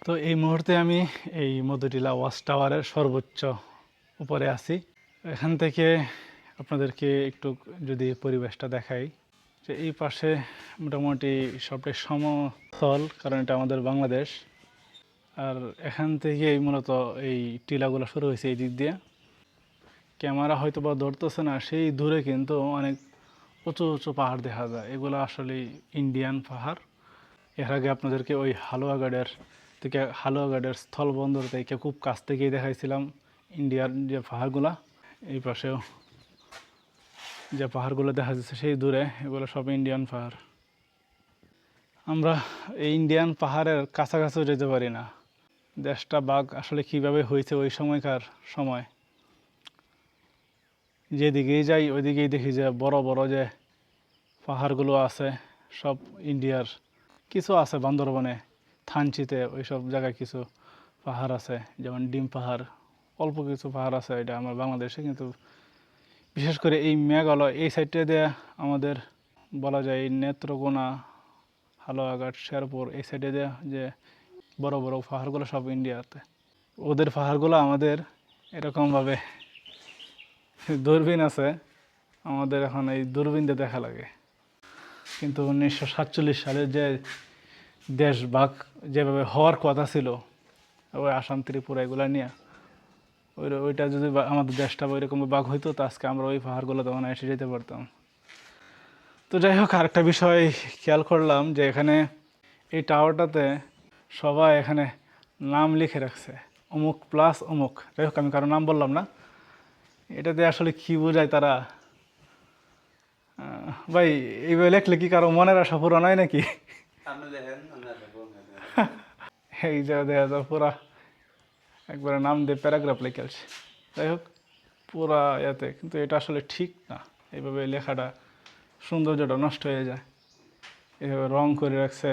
তো এই মুহূর্তে আমি এই মধুটিলা ওয়াচ টাওয়ারের সর্বোচ্চ উপরে আছি। এখান থেকে আপনাদেরকে একটু যদি পরিবেশটা দেখাই, যে এই পাশে মোটামুটি সবটাই সমতল, কারণ এটা আমাদের বাংলাদেশ। আর এখান থেকেই মূলত এই টিলাগুলো শুরু হয়েছে এই দিক দিয়ে। ক্যামেরা হয়তো বা ধরতেছে না, সেই দূরে কিন্তু অনেক উঁচু উঁচু পাহাড় দেখা যায়। এগুলো আসলে ইন্ডিয়ান পাহাড়। এর আগে আপনাদেরকে ওই হালুয়াঘাটের স্থলবন্দর থেকে খুব কাছ থেকেই দেখাইছিলাম ইন্ডিয়ার যে পাহাড়গুলা। এই পাশেও যে পাহাড়গুলো দেখা যাচ্ছে সেই দূরে, এগুলো সব ইন্ডিয়ান পাহাড়। আমরা এই ইন্ডিয়ান পাহাড়ের কাছাকাছিও যেতে পারি না। দেশটা বাঘ আসলে কীভাবে হয়েছে ওই সময়কার সময়, যেদিকেই যাই ওইদিকেই দেখি যে বড় বড় যে পাহাড়গুলো আছে সব ইন্ডিয়ার। কিছু আছে বান্দরবনে, থানচিতে, ওইসব জায়গায় কিছু পাহাড় আছে, যেমন ডিম পাহাড়, অল্প কিছু পাহাড় আছে এটা আমার বাংলাদেশে। কিন্তু বিশেষ করে এই মেঘালয় এই সাইডটা দিয়ে আমাদের বলা যায় নেত্রকোনা, হালুয়াঘাট, শেরপুর এই সাইডে দিয়ে যে বড় বড় পাহাড়গুলো সব ইন্ডিয়াতে। ওদের পাহাড়গুলো আমাদের এরকমভাবে দূরবীন আছে, আমাদের এখন এই দূরবীন দিয়ে দেখা লাগে। কিন্তু 1947 সালে যে দেশ ভাগ যেভাবে হওয়ার কথা ছিল, ওই আসাম ত্রিপুরা এগুলো নিয়ে, ওইটা যদি আমাদের দেশটা ওইরকম ভাগ হইতো, তো আজকে আমরা ওই পাহাড়গুলো তখন এসে যেতে পারতাম। তো যাই হোক, আরেকটা বিষয় খেয়াল করলাম যে এখানে এই টাওয়ারটাতে সবাই এখানে নাম লিখে রাখছে, অমুক প্লাস অমুক। যাই হোক, আমি কারো নাম বললাম না। এটাতে আসলে কি বোঝায় তারা? ভাই, এইভাবে লেখলে কি কারো মনের আশা পূরণ হয় নাকি? এই যে দেখা যায় পুরা একবারে নাম দিয়ে প্যারাগ্রাফ লিখে আছে। যাই হোক, পুরা এতে কিন্তু এটা আসলে ঠিক না। এইভাবে লেখাটা সৌন্দর্যটা নষ্ট হয়ে যায়। এইভাবে রং করে রাখছে,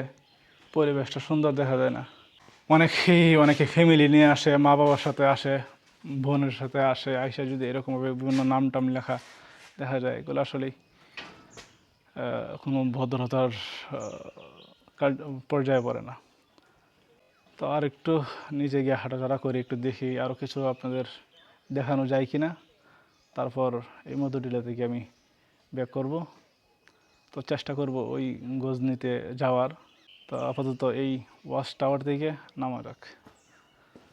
পরিবেশটা সুন্দর দেখা যায় না। অনেকে ফ্যামিলি নিয়ে আসে, মা বাবার সাথে আসে, বোনের সাথে আসে, আইসা যদি এরকমভাবে বিভিন্ন নাম টাম লেখা দেখা যায়, এগুলো আসলেই কোনো ভদ্রতার পর্যায়ে পড়ে না। তো আর একটু নিচে গিয়ে হাঁটাচলা করে একটু দেখি আরও কিছু আপনাদের দেখানো যায় কি না। তারপর এই মধুটিলা থেকে আমি ব্যাক করব। তো চেষ্টা করব ওই গজনিতে যাওয়ার। তো আপাতত এই ওয়াচ টাওয়ার থেকে নামা যাক।